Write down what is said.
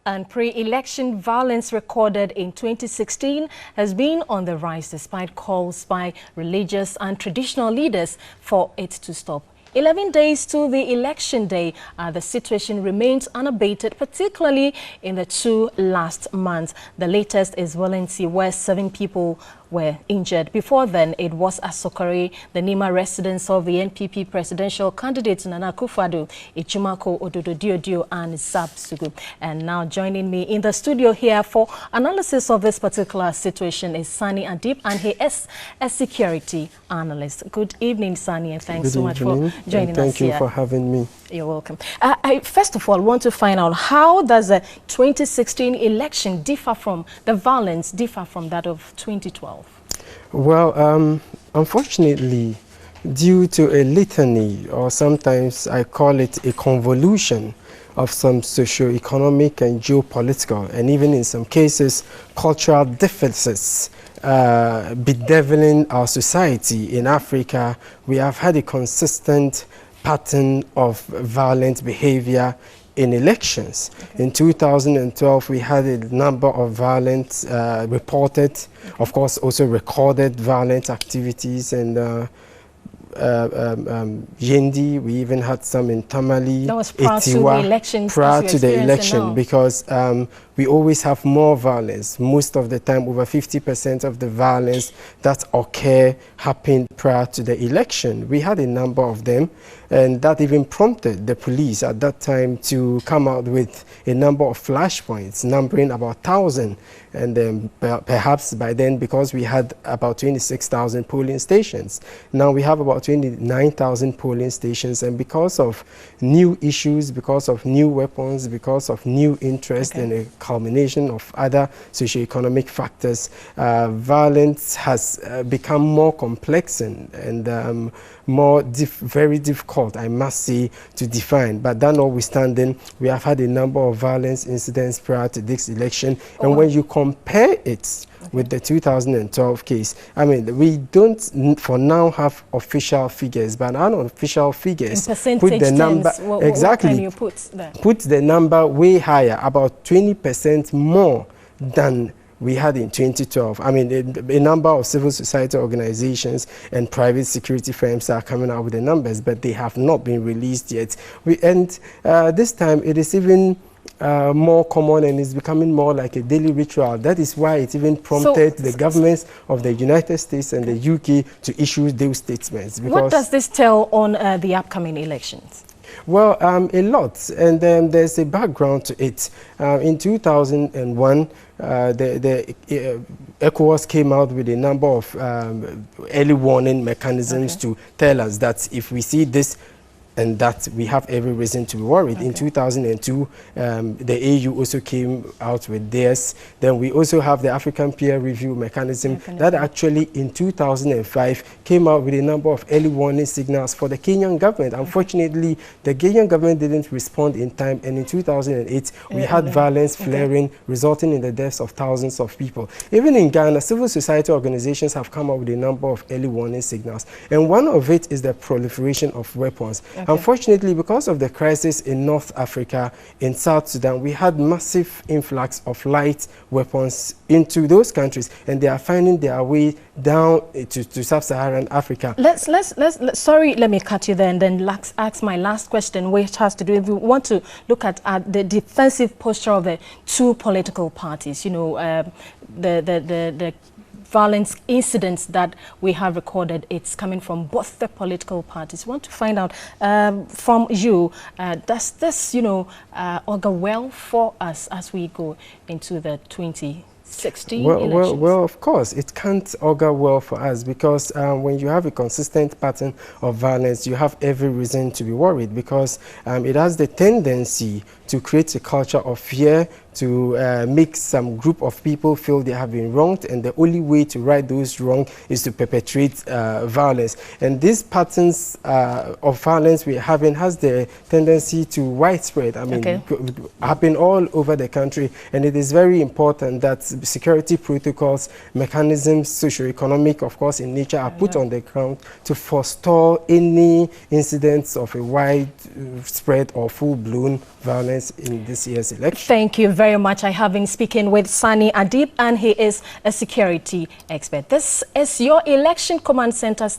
And pre-election violence recorded in 2016 has been on the rise despite calls by religious and traditional leaders for it to stop. 11 days to the election day, the situation remains unabated, particularly in the 2 last months. The latest is Valency, where 7 people were injured. Before then, it was Asokore, the Nima residence of the NPP presidential candidates Nana Akufo-Addo, Ejumako Ododo Diodio, and Zab Sugu. And now joining me in the studio here for analysis of this particular situation is Sani Adib, and he is a security analyst. Good evening, Sani, and thanks so much for joining us here. Thank you for having me. You're welcome. I first of all want to find out, how does the 2016 election differ from the violence differ from that of 2012? Well, unfortunately, due to a litany, or sometimes I call it a convolution of some socio-economic and geopolitical, and even in some cases, cultural differences bedeviling our society in Africa, we have had a consistent pattern of violent behavior in elections. In 2012, we had a number of violent reported, of course, also recorded violent activities, and Yendi, we even had some in Tamale. That was prior to the elections. Prior to the election, because we always have more violence. Most of the time, over 50% of the violence that occur happened prior to the election. We had a number of them, and that even prompted the police at that time to come out with a number of flashpoints, numbering about 1,000. And perhaps by then, because we had about 26,000 polling stations, now we have about 29,000 polling stations, and because of new issues, because of new weapons, because of new interest, and a culmination of other socioeconomic factors, violence has become more complex and more very difficult, I must say, to define. But that notwithstanding, we have had a number of violence incidents prior to this election, and when you compare it with the 2012 case, I mean, we don't for now have official figures, but unofficial figures put the number exactly. What can you put there? Put the number way higher, about 20% more than we had in 2012. I mean, a number of civil society organizations and private security firms are coming out with the numbers, but they have not been released yet. This time it is even more common, and it's becoming more like a daily ritual. That is why it even prompted the governments of the United States and the UK to issue those statements. What does this tell on the upcoming elections? Well, a lot, and there's a background to it. In 2001, the ECOWAS came out with a number of early warning mechanisms to tell us that if we see this and that, we have every reason to be worried. In 2002, the AU also came out with theirs. Then we also have the African Peer Review Mechanism that actually in 2005 came out with a number of early warning signals for the Kenyan government. Unfortunately, the Kenyan government didn't respond in time, and in 2008, we had violence flaring, resulting in the deaths of thousands of people. Even in Ghana, civil society organizations have come up with a number of early warning signals, and one of it is the proliferation of weapons. Unfortunately, because of the crisis in North Africa, in South Sudan, we had massive influx of light weapons into those countries, and they are finding their way down to sub-Saharan Africa. Sorry, let me cut you there, and then ask my last question, which has to do, if we want to look at the defensive posture of the 2 political parties, you know, the violence incidents that we have recorded, it's coming from both the political parties. We want to find out from you, does this, you know, augur well for us as we go into the 2016 elections? Well, of course, it can't augur well for us, because when you have a consistent pattern of violence, you have every reason to be worried, because it has the tendency to create a culture of fear, to make some group of people feel they have been wronged, and the only way to right those wrong is to perpetrate violence. And these patterns of violence we're having has the tendency to widespread, I mean, happen all over the country, and it is very important that security protocols, mechanisms, socio-economic, of course, in nature, are put on the ground to forestall any incidents of a widespread or full-blown violence in this year's election. Thank you very very much. I have been speaking with Sani Adib, and he is a security expert. This is your Election Command Center.